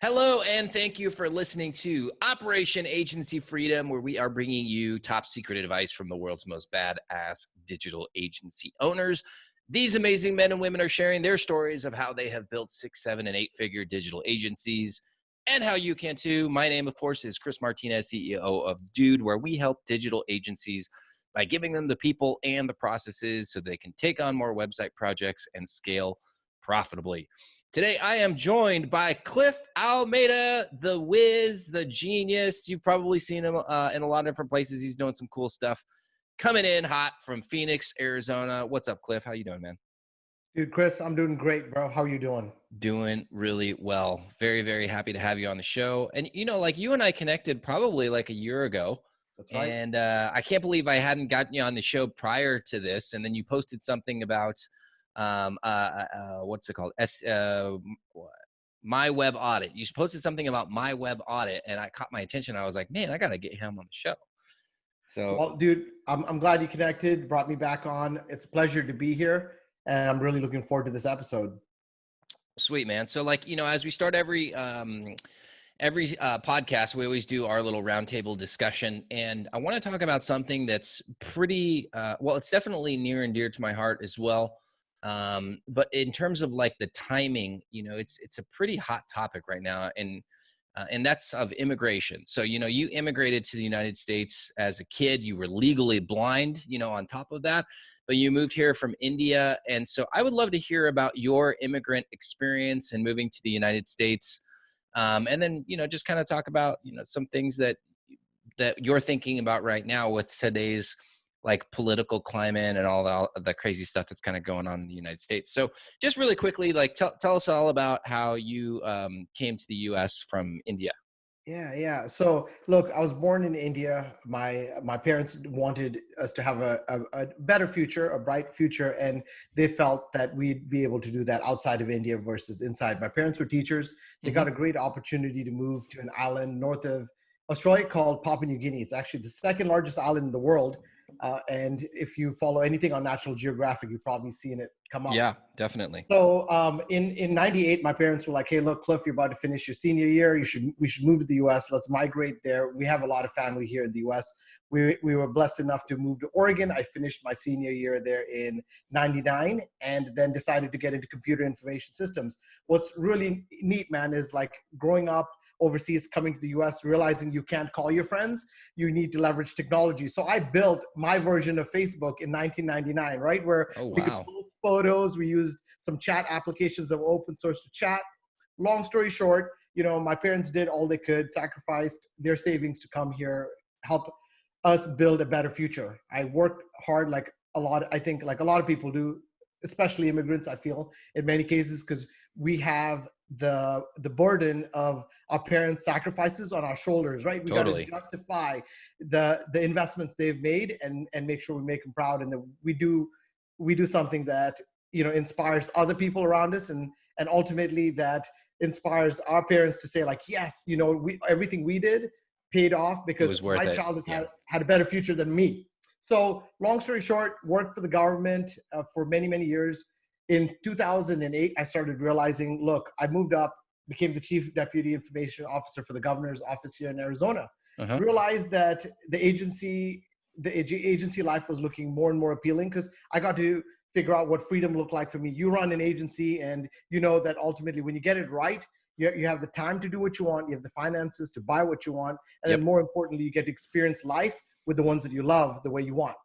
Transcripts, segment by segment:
Hello, and thank you for listening to Operation Agency Freedom, where we are bringing you top secret advice from the world's most badass digital agency owners. These amazing men and women are sharing their stories of how they have built 6, 7, and 8-figure digital agencies and how you can too. My name, of course, is Chris Martinez, CEO of Dude, where we help digital agencies by giving them the people and the processes so they can take on more website projects and scale profitably. Today, I am joined by Cliff Almeida, the whiz, the genius. You've probably seen him in a lot of different places. He's doing some cool stuff. Coming in hot from Phoenix, Arizona. What's up, Cliff? How you doing, man? Dude, Chris, I'm doing great, bro. How you doing? Doing really well. Very, very happy to have you on the show. And, like you and I connected probably like a year ago. That's right. And I can't believe I hadn't gotten you on the show prior to this. And then you posted something about what's it called? My Web Audit. You posted something about My Web Audit, and I caught my attention. I was like, man, I got to get him on the show. So, Well, dude, I'm glad you connected, brought me back on. It's a pleasure to be here, and I'm really looking forward to this episode. sweet, man. So, like, as we start every podcast, we always do our little roundtable discussion, and I want to talk about something that's pretty well, it's definitely near and dear to my heart as well. But in terms of like the timing, it's a pretty hot topic right now, and that's of immigration. So, you immigrated to the United States as a kid. You were legally blind, on top of that, but you moved here from India. And so I would love to hear about your immigrant experience and moving to the United States. And then, just kind of talk about, some things that you're thinking about right now with today's like political climate and all the crazy stuff that's kind of going on in the United States. So just really quickly, like tell us all about how you came to the US from India. Yeah. So, look, I was born in India. My parents wanted us to have a better future, a bright future, and they felt that we'd be able to do that outside of India versus inside. My parents were teachers. They got a great opportunity to move to an island north of Australia called Papua New Guinea. It's actually the second largest island in the world. And if you follow anything on National Geographic, you've probably seen it come up. Yeah, definitely. So in '98, my parents were like, "Hey, look, Cliff, you're about to finish your senior year. We should move to the U.S. Let's migrate there. We have a lot of family here in the U.S." We were blessed enough to move to Oregon. I finished my senior year there in '99, and then decided to get into computer information systems. What's really neat, man, is like growing up overseas, coming to the US, realizing you can't call your friends, you need to leverage technology. So I built my version of Facebook in 1999, right? Where we could post photos, we used some chat applications that were open source to chat. Long story short, my parents did all they could, sacrificed their savings to come here, help us build a better future. I worked hard I think like a lot of people do, especially immigrants, I feel, in many cases, because we have the burden of our parents' sacrifices on our shoulders, right? We Totally. got to justify the investments they've made and make sure we make them proud, and that we do something that inspires other people around us, and ultimately that inspires our parents to say like, yes, everything we did paid off because my child has had a better future than me. So long story short, worked for the government for many, many years. In 2008, I started realizing, look, I moved up, became the chief deputy information officer for the governor's office here in Arizona. Realized that the agency life was looking more and more appealing because I got to figure out what freedom looked like for me. You run an agency, and you know that ultimately when you get it right, you have the time to do what you want, you have the finances to buy what you want, and then more importantly, you get to experience life with the ones that you love the way you want.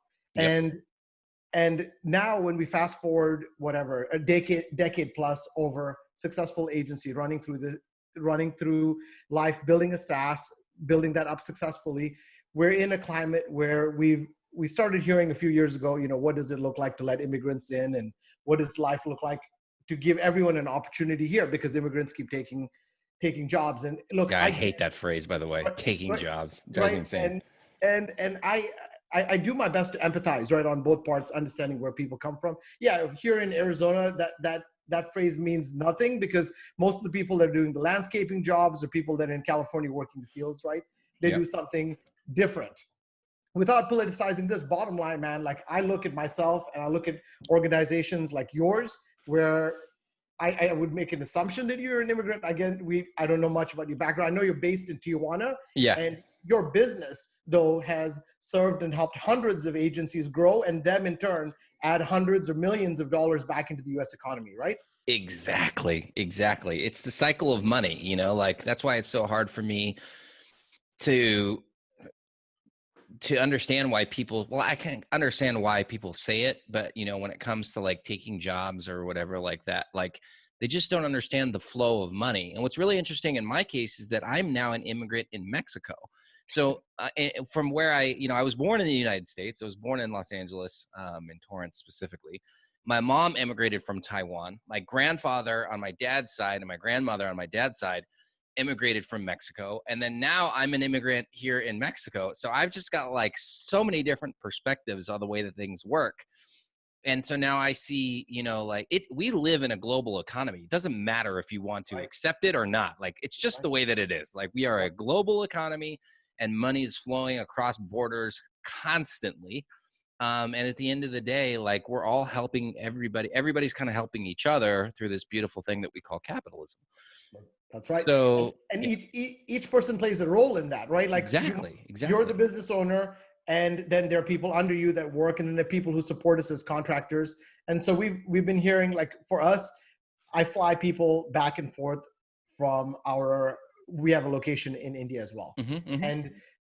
And now when we fast forward, whatever, a decade plus over successful agency, running through life, building a SaaS, building that up successfully, we're in a climate where we started hearing a few years ago, what does it look like to let immigrants in, and what does life look like to give everyone an opportunity here, because immigrants keep taking jobs. And look, yeah, I hate that phrase, by the way, taking jobs. Drives me insane. And I do my best to empathize, right, on both parts, understanding where people come from. Yeah, here in Arizona, that phrase means nothing, because most of the people that are doing the landscaping jobs are people that are in California working the fields, right? They do something different. Without politicizing this, bottom line, man, like I look at myself and I look at organizations like yours, where I would make an assumption that you're an immigrant. Again, I don't know much about your background. I know you're based in Tijuana, Yeah. and your business, though, has served and helped hundreds of agencies grow, and them in turn add hundreds or millions of dollars back into the U.S. economy, right? Exactly. It's the cycle of money, like that's why it's so hard for me to understand why people, well, I can understand why people say it, but when it comes to like taking jobs or whatever like that, like they just don't understand the flow of money. And what's really interesting in my case is that I'm now an immigrant in Mexico. So from where I was born in the United States. I was born in Los Angeles, in Torrance specifically. My mom immigrated from Taiwan. My grandfather on my dad's side and my grandmother on my dad's side immigrated from Mexico. And then now I'm an immigrant here in Mexico. So I've just got like so many different perspectives on the way that things work. And so now I see, like we live in a global economy. It doesn't matter if you want to accept it or not. Like it's just the way that it is. Like we are a global economy and money is flowing across borders constantly. And at the end of the day, like we're all helping everybody. Everybody's kind of helping each other through this beautiful thing that we call capitalism. That's right. So, and each person plays a role in that, right? Like exactly. You're the business owner, and then there are people under you that work, and then there are people who support us as contractors. And so we've been hearing, like for us, I fly people back and forth from we have a location in India as well.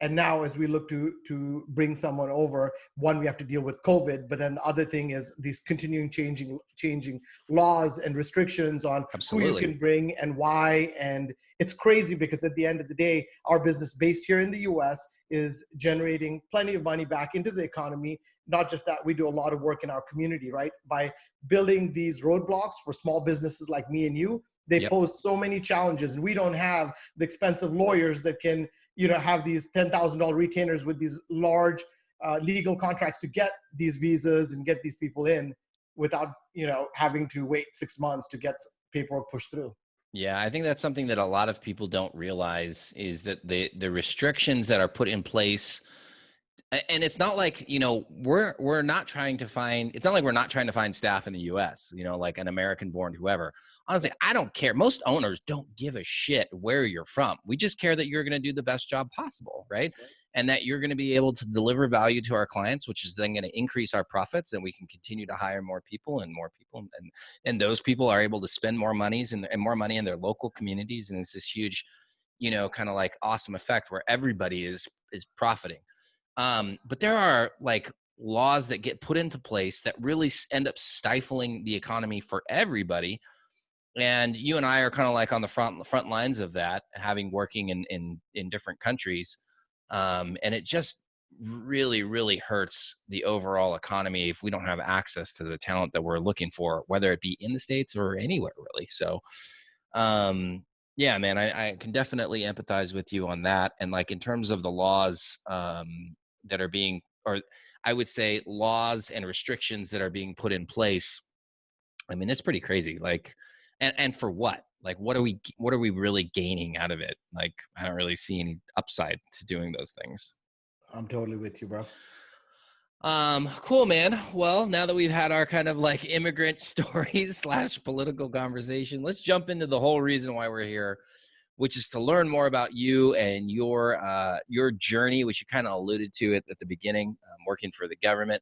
And now as we look to bring someone over, one, we have to deal with COVID, but then the other thing is these continuing changing laws and restrictions on who you can bring and why. And it's crazy because at the end of the day, our business based here in the US is generating plenty of money back into the economy. Not just that, we do a lot of work in our community, right? By building these roadblocks for small businesses like me and you, they pose so many challenges, and we don't have the expensive lawyers that can, have these $10,000 retainers with these large legal contracts to get these visas and get these people in without, having to wait 6 months to get paperwork pushed through. Yeah, I think that's something that a lot of people don't realize is that the restrictions that are put in place. And it's not like, we're not trying to find, it's not like we're not trying to find staff in the US, like an American born whoever. Honestly, I don't care. Most owners don't give a shit where you're from. We just care that you're going to do the best job possible, right? And that you're going to be able to deliver value to our clients, which is then going to increase our profits, and we can continue to hire more people. And those people are able to spend more monies and more money in their local communities. And it's this huge, kind of like awesome effect where everybody is profiting. But there are like laws that get put into place that really end up stifling the economy for everybody. And you and I are kind of like on the front lines of that, having working in different countries. And it just really, really hurts the overall economy if we don't have access to the talent that we're looking for, whether it be in the States or anywhere really. So, yeah, man, I can definitely empathize with you on that. And like in terms of the laws, that are being, or I would say laws and restrictions that are being put in place. I mean, it's pretty crazy. Like, and for what? Like, what are we really gaining out of it? Like, I don't really see any upside to doing those things. I'm totally with you, bro. Cool, man. Well, now that we've had our kind of like immigrant stories / political conversation, let's jump into the whole reason why we're here, which is to learn more about you and your journey, which you kind of alluded to at the beginning, working for the government.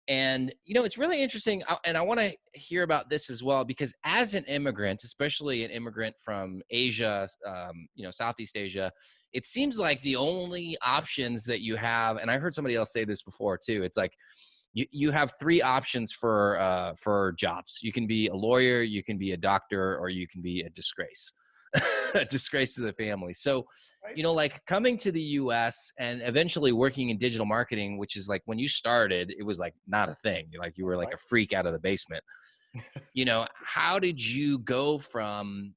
And, it's really interesting. And I want to hear about this as well, because as an immigrant, especially an immigrant from Asia, Southeast Asia, it seems like the only options that you have, and I heard somebody else say this before too, it's like you have 3 options for jobs. You can be a lawyer, you can be a doctor, or you can be a disgrace. A disgrace to the family. So, like coming to the US and eventually working in digital marketing, which is like when you started, it was like not a thing. Like you were like a freak out of the basement. How did you go from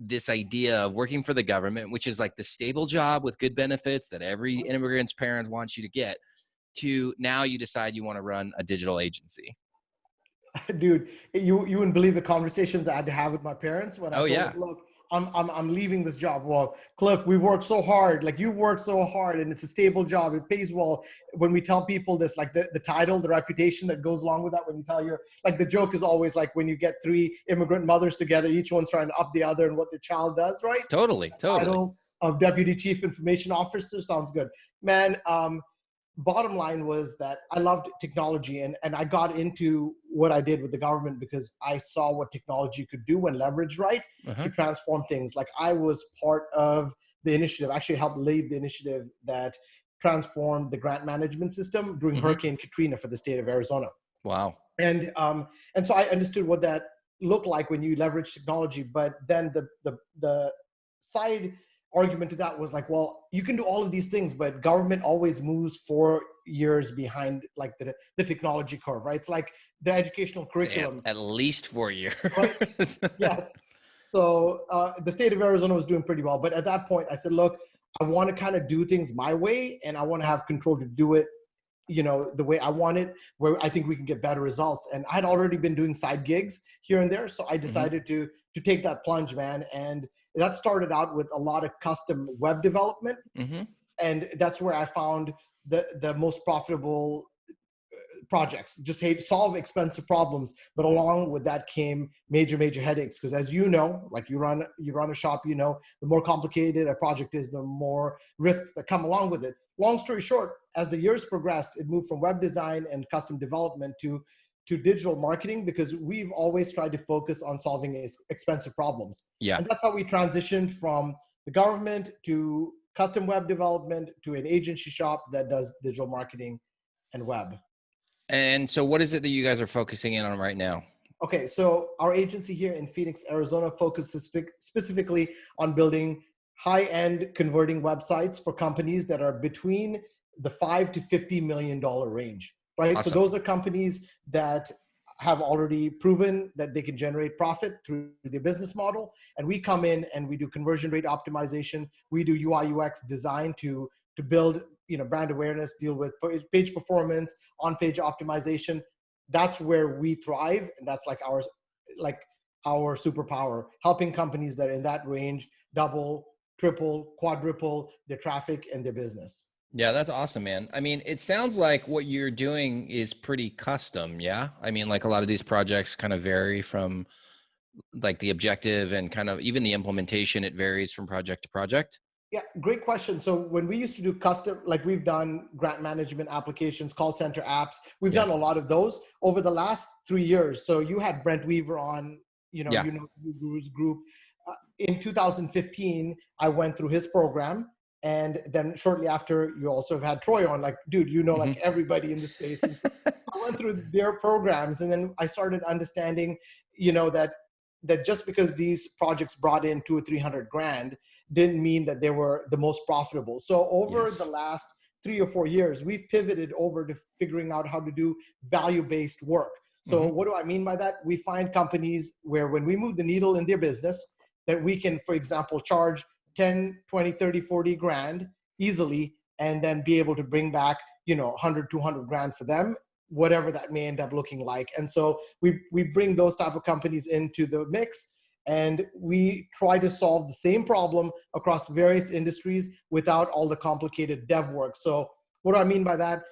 this idea of working for the government, which is like the stable job with good benefits that every immigrant's parents wants you to get, to now you decide you want to run a digital agency? Dude, you wouldn't believe the conversations I had to have with my parents when I told them, look, I'm leaving this job. Well, Cliff, we worked so hard. Like you worked so hard and it's a stable job. It pays well. When we tell people this, like the title, the reputation that goes along with that, when you tell your, like the joke is always like when you get three immigrant mothers together, each one's trying to up the other and what the child does, right? Totally. Title of Deputy Chief Information Officer sounds good. Man, bottom line was that I loved technology and I got into what I did with the government because I saw what technology could do when leveraged right to transform things. Like I was part of the initiative, actually helped lead the initiative that transformed the grant management system during Hurricane Katrina for the state of Arizona. Wow. And so I understood what that looked like when you leverage technology, but then the side argument to that was like, well, you can do all of these things, but government always moves 4 years behind like the technology curve, right? It's like the educational curriculum. At least 4 years. Right? Yes. So the state of Arizona was doing pretty well. But at that point, I said, look, I want to kind of do things my way and I want to have control to do it, you know, the way I want it, where I think we can get better results. And I'd already been doing side gigs here and there. So I decided to take that plunge, man. And that started out with a lot of custom web development. And that's where I found the most profitable projects, just solve expensive problems. But along with that came major headaches. Because as you know, like you run a shop, you know, the more complicated a project is, the more risks that come along with it. Long story short, as the years progressed, it moved from web design and custom development to digital marketing, because we've always tried to focus on solving expensive problems. Yeah. And that's how we transitioned from the government to custom web development to an agency shop that does digital marketing and web. And so what is it that you guys are focusing in on right now? Okay, so our agency here in Phoenix, Arizona focuses specifically on building high-end converting websites for companies that are between the $5 to $50 million range. Right. Awesome. So those are companies that have already proven that they can generate profit through their business model. And we come in and we do conversion rate optimization. We do UI UX design to build, you know, brand awareness, deal with page performance, on-page optimization. That's where we thrive. And that's like our superpower, helping companies that are in that range double, triple, quadruple their traffic and their business. Yeah, that's awesome, man. I mean, it sounds like what you're doing is pretty custom. Yeah. I mean, like a lot of these projects kind of vary from like the objective and kind of even the implementation, it varies from project to project. Yeah, great question. So when we used to do custom, like we've done grant management applications, call center apps, we've done a lot of those over the last 3 years. So you had Brent Weaver on, you know, Guru's group. In 2015, I went through his program. And then shortly after, you also have had Troy on, like, dude, you know, like everybody in the space. And so I went through their programs, and then I started understanding, you know, that just because these projects brought in 200 or 300 grand didn't mean that they were the most profitable. So over the last 3 or 4 years, we've pivoted over to figuring out how to do value-based work. So what do I mean by that? We find companies where when we move the needle in their business, that we can, for example, charge 10, 20, 30, 40 grand easily, and then be able to bring back, you know, 100, 200 grand for them, whatever that may end up looking like. And so we bring those type of companies into the mix, and we try to solve the same problem across various industries without all the complicated dev work. So what do I mean by that?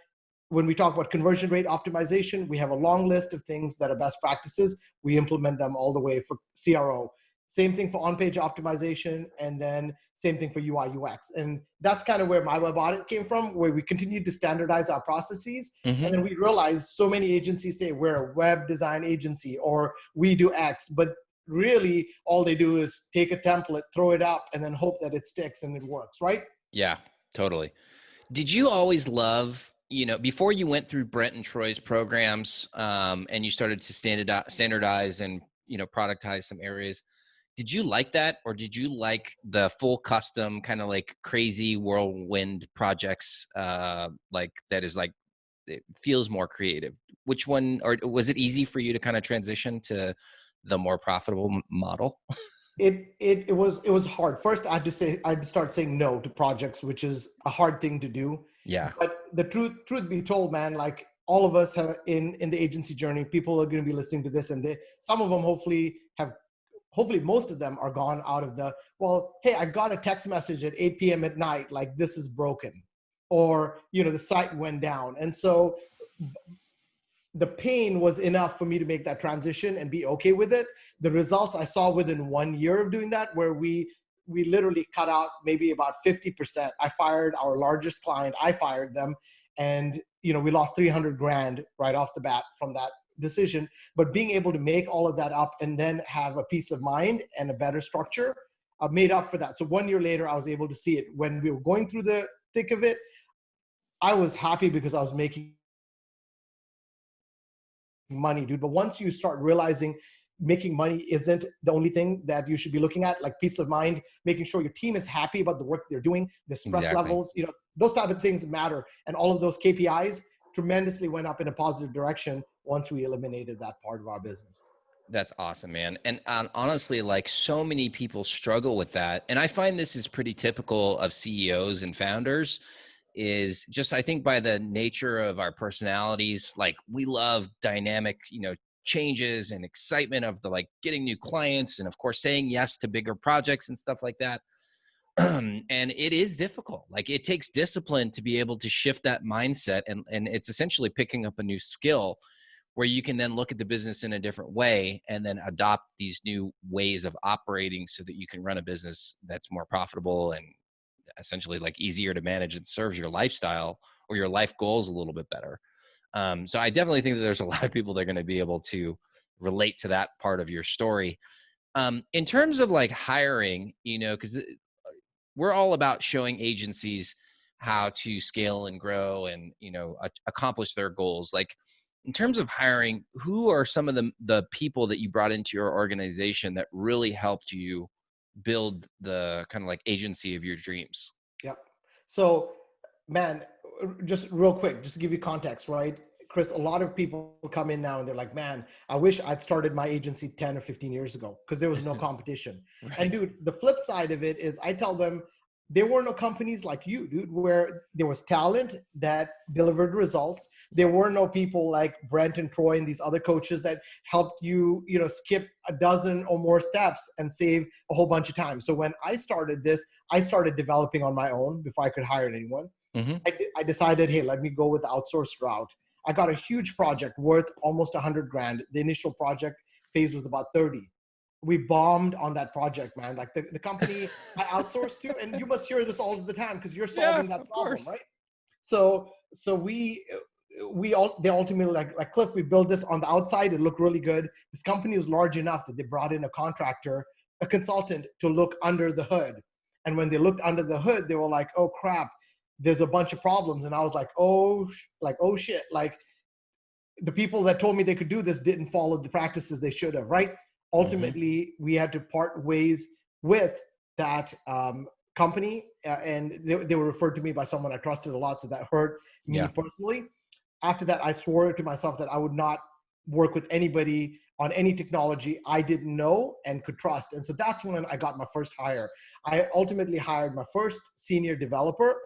When we talk about conversion rate optimization, we have a long list of things that are best practices. We implement them all the way for CRO. Same thing for on-page optimization, and then same thing for UI UX. And that's kind of where My Web Audit came from, where we continued to standardize our processes. And then we realized so many agencies say we're a web design agency or we do X, but really all they do is take a template, throw it up, and then hope that it sticks and it works, right? Yeah, totally. Did you always love, you know, before you went through Brent and Troy's programs and you started to standardize and, you know, productize some areas, did you like that, or did you like the full custom kind of like crazy whirlwind projects like that is like, it feels more creative? Which one, or was it easy for you to kind of transition to the more profitable model? It was hard. First, I had to start saying no to projects, which is a hard thing to do. Yeah. But the truth be told, man, like all of us have in the agency journey, people are going to be listening to this, and some of them hopefully hopefully most of them are gone out of the, well, hey, I got a text message at 8 p.m. at night, like this is broken, or, the site went down. And so the pain was enough for me to make that transition and be okay with it. The results I saw within 1 year of doing that, where we literally cut out maybe about 50%. I fired our largest client. I fired them. And, we lost 300 grand right off the bat from that decision. But being able to make all of that up and then have a peace of mind and a better structure made up for that. So 1 year later, I was able to see it. When we were going through the thick of it, I was happy because I was making money, dude. But once you start realizing making money isn't the only thing that you should be looking at, like peace of mind, making sure your team is happy about the work they're doing, the stress Exactly. levels, those type of things matter. And all of those KPIs tremendously went up in a positive direction once we eliminated that part of our business. That's awesome, man. And honestly, like so many people struggle with that. And I find this is pretty typical of CEOs and founders, is just, I think by the nature of our personalities, like we love dynamic, changes and excitement of the like getting new clients and of course saying yes to bigger projects and stuff like that. And it is difficult. Like it takes discipline to be able to shift that mindset, and it's essentially picking up a new skill where you can then look at the business in a different way and then adopt these new ways of operating so that you can run a business that's more profitable and essentially like easier to manage and serves your lifestyle or your life goals a little bit better. So I definitely think that there's a lot of people that are going to be able to relate to that part of your story. In terms of like hiring, because we're all about showing agencies how to scale and grow and, accomplish their goals. Like in terms of hiring, who are some of the people that you brought into your organization that really helped you build the kind of like agency of your dreams? Yep. So, man, just real quick, just to give you context, right? Chris, a lot of people come in now and they're like, man, I wish I'd started my agency 10 or 15 years ago because there was no competition. Right. And dude, the flip side of it is I tell them there were no companies like you, dude, where there was talent that delivered results. There were no people like Brent and Troy and these other coaches that helped you, skip a dozen or more steps and save a whole bunch of time. So when I started this, I started developing on my own before I could hire anyone. Mm-hmm. I decided, hey, let me go with the outsourced route. I got a huge project worth almost 100 grand. The initial project phase was about 30. We bombed on that project, man. Like the company I outsourced to, and you must hear this all the time because you're solving that problem, right? So they ultimately like Cliff, we built this on the outside. It looked really good. This company was large enough that they brought in a contractor, a consultant to look under the hood. And when they looked under the hood, they were like, oh crap, there's a bunch of problems. And I was like, oh shit. Like the people that told me they could do this didn't follow the practices they should have, right? Ultimately, we had to part ways with that company, and they were referred to me by someone I trusted a lot, so that hurt me personally. After that, I swore to myself that I would not work with anybody on any technology I didn't know and could trust. And so that's when I got my first hire. I ultimately hired my first senior developer.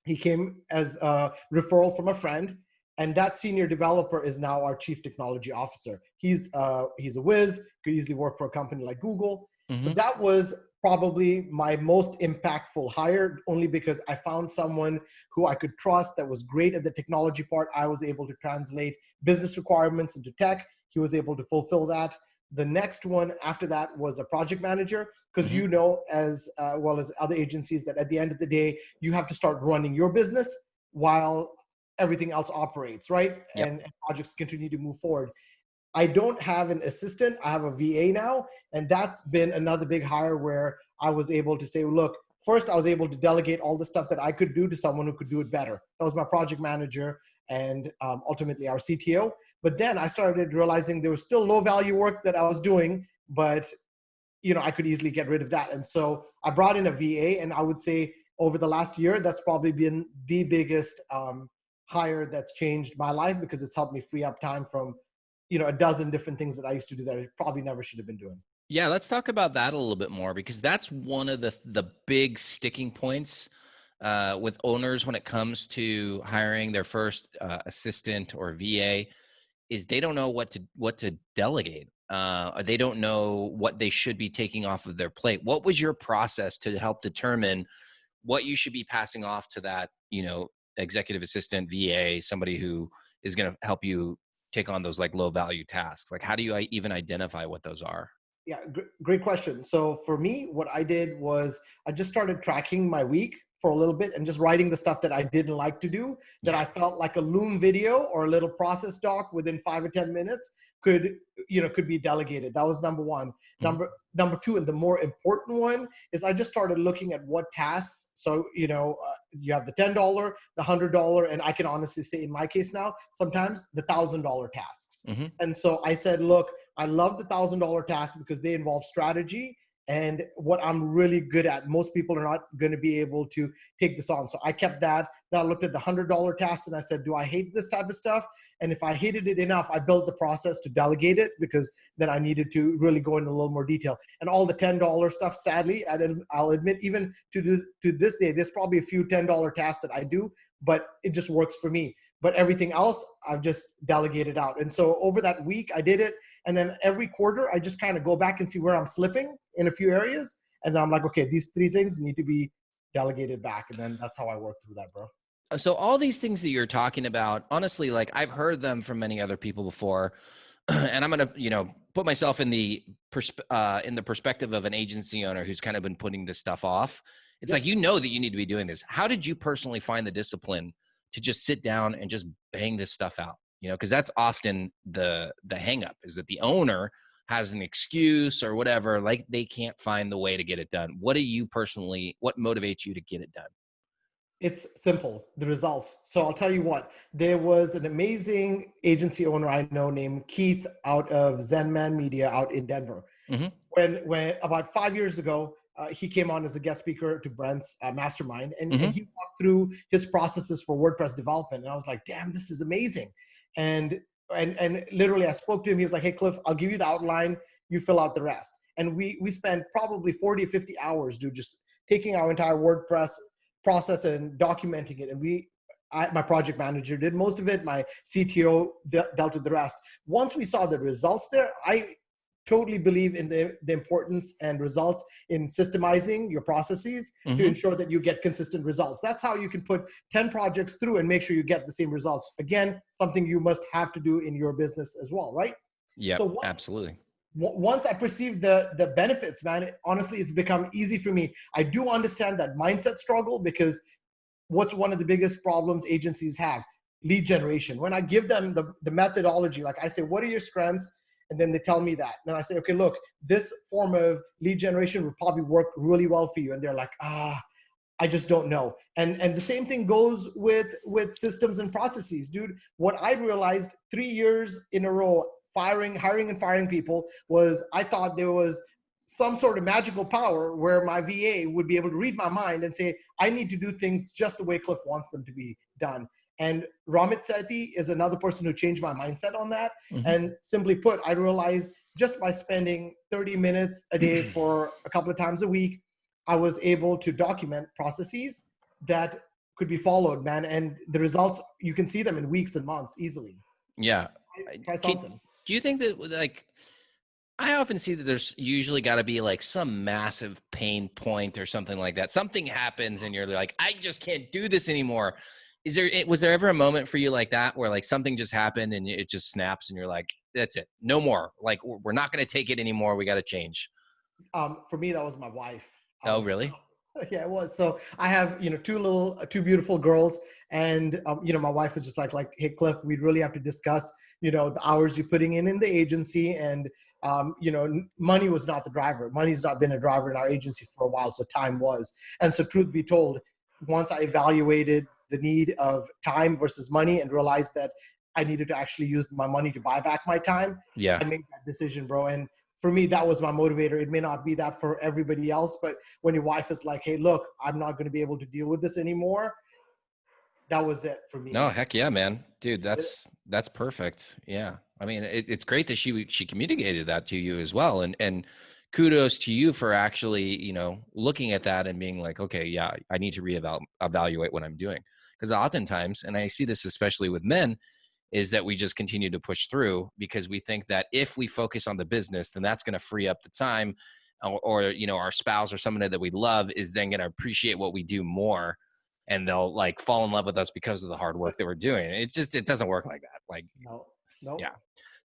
He came as a referral from a friend. And that senior developer is now our chief technology officer. He's a whiz, could easily work for a company like Google. So that was probably my most impactful hire, only because I found someone who I could trust that was great at the technology part. I was able to translate business requirements into tech. He was able to fulfill that. The next one after that was a project manager, because as well as other agencies, that at the end of the day, you have to start running your business while everything else operates, right? Yep. And projects continue to move forward. I don't have an assistant. I have a VA now. And that's been another big hire where I was able to say, look, first I was able to delegate all the stuff that I could do to someone who could do it better. That was my project manager and ultimately our CTO. But then I started realizing there was still low value work that I was doing, but I could easily get rid of that. And so I brought in a VA, and I would say over the last year, that's probably been the biggest hire that's changed my life, because it's helped me free up time from a dozen different things that I used to do that I probably never should have been doing. Yeah, let's talk about that a little bit more, because that's one of the big sticking points with owners when it comes to hiring their first assistant or VA, is they don't know what to delegate. They don't know what they should be taking off of their plate. What was your process to help determine what you should be passing off to that, executive assistant, VA, somebody who is going to help you take on those like low value tasks? Like, how do you even identify what those are? Yeah, great question. So for me, what I did was I just started tracking my week for a little bit and just writing the stuff that I didn't like to do, that I felt like a Loom video or a little process doc within 5 or 10 minutes could be delegated. That was number one. Mm-hmm. Number two, and the more important one, is I just started looking at what tasks. So, you have the $10, the $100, and I can honestly say in my case now, sometimes the $1,000 tasks. Mm-hmm. And so I said, look, I love the $1,000 tasks because they involve strategy and what I'm really good at. Most people are not going to be able to take this on. So I kept that. Then I looked at the $100 tasks and I said, do I hate this type of stuff? And if I hated it enough, I built the process to delegate it, because then I needed to really go into a little more detail. And all the $10 stuff, sadly, I'll admit, even to this day, there's probably a few $10 tasks that I do, but it just works for me. But everything else, I've just delegated out. And so over that week, I did it. And then every quarter, I just kind of go back and see where I'm slipping in a few areas. And then I'm like, okay, these 3 things need to be delegated back. And then that's how I work through that, bro. So all these things that you're talking about, honestly, like I've heard them from many other people before, and I'm going to, put myself in the perspective of an agency owner who's kind of been putting this stuff off. It's like, that you need to be doing this. How did you personally find the discipline to just sit down and just bang this stuff out? Because that's often the hang up, is that the owner has an excuse or whatever, like they can't find the way to get it done. What motivates you to get it done? It's simple, the results. So I'll tell you what, there was an amazing agency owner I know named Keith out of Zenman Media out in Denver. Mm-hmm. When about 5 years ago, he came on as a guest speaker to Brent's mastermind, and he walked through his processes for WordPress development. And I was like, damn, this is amazing. And literally I spoke to him. He was like, hey, Cliff, I'll give you the outline. You fill out the rest. And we spent probably 40 or 50 hours, dude, just taking our entire WordPress process and documenting it. And my project manager did most of it. My CTO dealt with the rest. Once we saw the results there, I totally believe in the importance and results in systemizing your processes to ensure that you get consistent results. That's how you can put 10 projects through and make sure you get the same results. Again, something you must have to do in your business as well, right? Yeah, so absolutely. Once I perceived the benefits, man, honestly, it's become easy for me. I do understand that mindset struggle, because what's one of the biggest problems agencies have? Lead generation. When I give them the methodology, like I say, what are your strengths? And then they tell me that. Then I say, okay, look, this form of lead generation would probably work really well for you. And they're like, I just don't know. And the same thing goes with systems and processes, dude. What I realized 3 years in a row, hiring and firing people, was I thought there was some sort of magical power where my VA would be able to read my mind and say, I need to do things just the way Cliff wants them to be done. And Ramit Sethi is another person who changed my mindset on that. And simply put, I realized just by spending 30 minutes a day for a couple of times a week, I was able to document processes that could be followed, man. And the results, you can see them in weeks and months easily. Yeah. Try something. Do you think that, like, I often see that there's usually got to be like some massive pain point or something like that. Something happens and you're like, I just can't do this anymore. Was there ever a moment for you like that where like something just happened and it just snaps and you're like, that's it, no more. Like, we're not going to take it anymore. We got to change. For me, that was my wife. Oh, really? Yeah, it was. So I have, two beautiful girls, and my wife was just like, hey, Cliff, we'd really have to discuss, the hours you're putting in the agency, and money was not the driver. Money's not been a driver in our agency for a while, so time was. And so, truth be told, once I evaluated the need of time versus money and realized that I needed to actually use my money to buy back my time, I made that decision, bro. And for me, that was my motivator. It may not be that for everybody else, but when your wife is like, hey, look, I'm not going to be able to deal with this anymore, that was it for me. No, heck yeah, man. Dude, that's perfect. Yeah. I mean, it's great that she communicated that to you as well. And kudos to you for actually, looking at that and being like, okay, yeah, I need to evaluate what I'm doing. Because oftentimes, and I see this especially with men, is that we just continue to push through, because we think that if we focus on the business, then that's going to free up the time, or you know, our spouse or someone that we love is then going to appreciate what we do more, and they'll like fall in love with us because of the hard work that we're doing. It doesn't work like that. Like, No, no. yeah.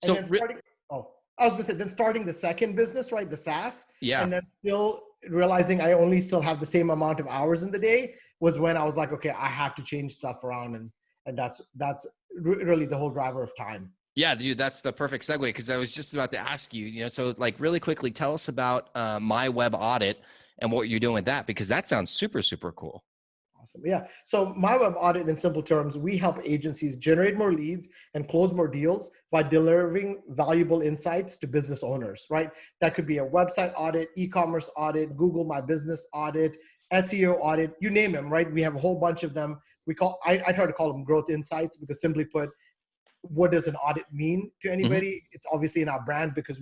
And So then starting, oh, I was gonna say, then starting the second business, right, the SaaS, yeah. and then still realizing I only still have the same amount of hours in the day was when I was like, okay, I have to change stuff around, and that's really the whole driver of time. Yeah, dude, that's the perfect segue, because I was just about to ask you, you know, so like really quickly, tell us about My Web Audit and what you're doing with that, because that sounds super, super cool. Awesome. Yeah. So My Web Audit, in simple terms, we help agencies generate more leads and close more deals by delivering valuable insights to business owners, right? That could be a website audit, e-commerce audit, Google My Business audit, SEO audit, you name them, right? We have a whole bunch of them. I try to call them growth insights, because simply put, what does an audit mean to anybody? It's obviously in our brand, because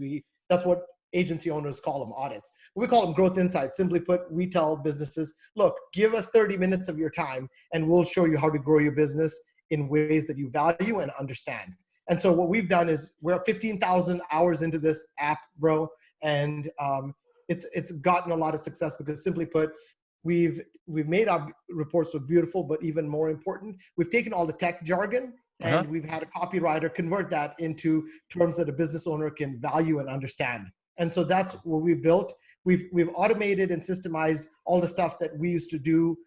that's what agency owners call them, audits. We call them growth insights. Simply put, we tell businesses, look, give us 30 minutes of your time and we'll show you how to grow your business in ways that you value and understand. And so what we've done is we're 15,000 hours into this app, bro. And it's gotten a lot of success, because simply put, we've made our reports look beautiful, but even more important, we've taken all the tech jargon and we've had a copywriter convert that into terms that a business owner can value and understand. And so that's what we built. We've automated and systemized all the stuff that we used to do,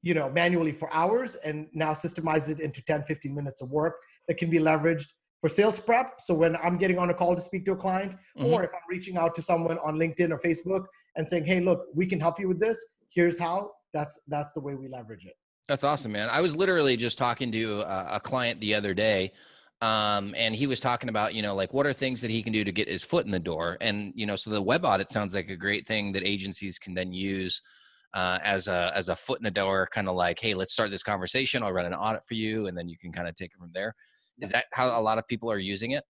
you know, manually for hours, and now systemize it into 10, 15 minutes of work that can be leveraged for sales prep. So when I'm getting on a call to speak to a client, or if I'm reaching out to someone on LinkedIn or Facebook and saying, hey, look, we can help you with this, here's how, that's the way we leverage it. That's awesome, man. I was literally just talking to a client the other day, and he was talking about, you know, like what are things that he can do to get his foot in the door. And, you know, so the web audit sounds like a great thing that agencies can then use as a foot in the door, kind of like, hey, let's start this conversation. I'll run an audit for you, and then you can kind of take it from there. Is that how a lot of people are using it?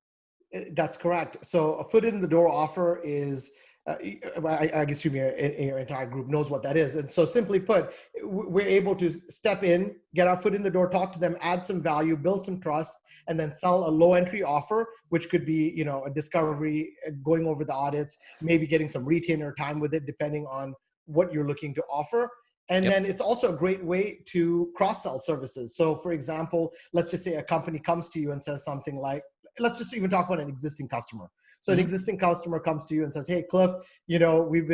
That's correct. So a foot in the door offer is, I guess your entire group knows what that is. And so simply put, we're able to step in, get our foot in the door, talk to them, add some value, build some trust, and then sell a low entry offer, which could be, you know, a discovery, going over the audits, maybe getting some retainer time with it, depending on what you're looking to offer. And then it's also a great way to cross-sell services. So for example, let's just say a company comes to you and says something like, let's just even talk about an existing customer. So an existing customer comes to you and says, hey, Cliff, you know, we've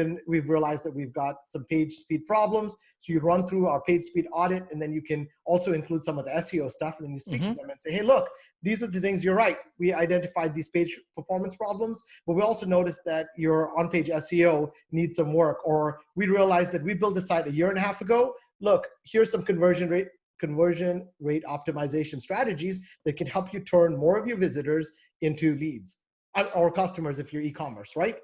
realized that we've got some page speed problems. So you run through our page speed audit, and then you can also include some of the SEO stuff. And then you speak to them and say, hey, look, these are the things, you're right. We identified these page performance problems, but we also noticed that your on-page SEO needs some work. Or we realized that we built this site a year and a half ago. Look, here's some conversion rate optimization strategies that can help you turn more of your visitors into leads, or customers if you're e-commerce, right?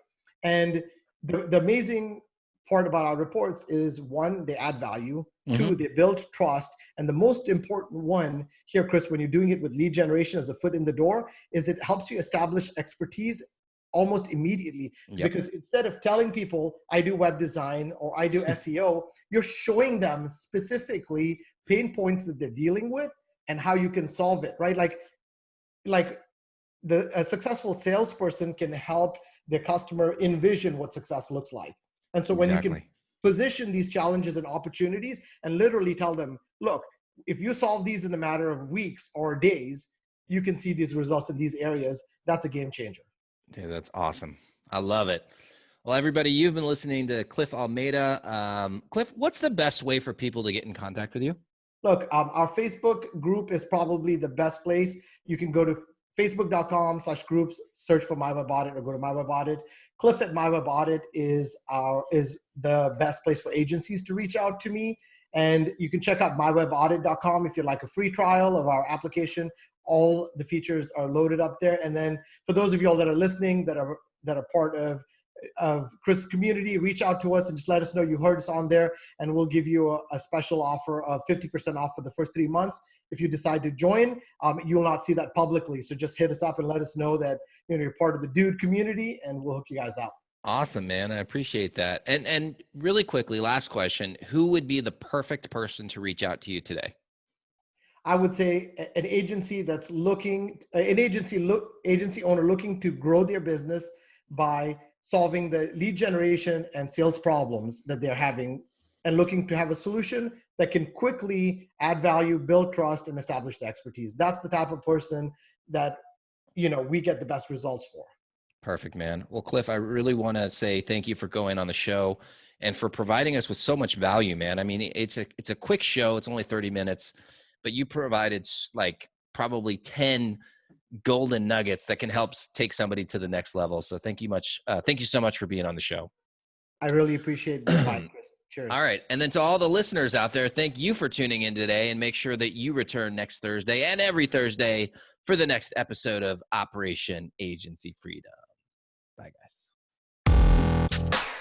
And the amazing part about our reports is, one, they add value. Two, they build trust. And the most important one here, Chris, when you're doing it with lead generation as a foot in the door, is it helps you establish expertise almost immediately. Because instead of telling people I do web design or I do SEO, you're showing them specifically pain points that they're dealing with and how you can solve it, right? Like a successful salesperson can help their customer envision what success looks like. And so when you can position these challenges and opportunities and literally tell them, look, if you solve these in a matter of weeks or days, you can see these results in these areas. That's a game changer. Dude, that's awesome. I love it. Well, everybody, you've been listening to Cliff Almeida. Cliff, what's the best way for people to get in contact with you? Look, our Facebook group is probably the best place. You can go to facebook.com/groups, search for My Web Audit, or go to My Web Audit. Cliff at My Web Audit is the best place for agencies to reach out to me. And you can check out myweboudit.com if you'd like a free trial of our application. All the features are loaded up there. And then for those of you all that are listening, that are part of Chris' community, reach out to us and just let us know you heard us on there, and we'll give you a special offer of 50% off for the first 3 months. If you decide to join, you'll not see that publicly. So just hit us up and let us know that you're part of the dude community, and we'll hook you guys out. Awesome, man. I appreciate that. And really quickly, last question, who would be the perfect person to reach out to you today? I would say an agency that's looking, an agency owner looking to grow their business by solving the lead generation and sales problems that they're having, and looking to have a solution that can quickly add value, build trust, and establish the expertise. That's the type of person that, we get the best results for. Perfect, man. Well, Cliff, I really want to say thank you for going on the show and for providing us with so much value, man. I mean, it's a quick show. It's only 30 minutes, but you provided like probably 10 golden nuggets that can help take somebody to the next level. So thank you so much for being on the show. I really appreciate the invite, Chris. Cheers. All right. And then to all the listeners out there, thank you for tuning in today, and make sure that you return next Thursday and every Thursday for the next episode of Operation Agency Freedom. Bye, guys.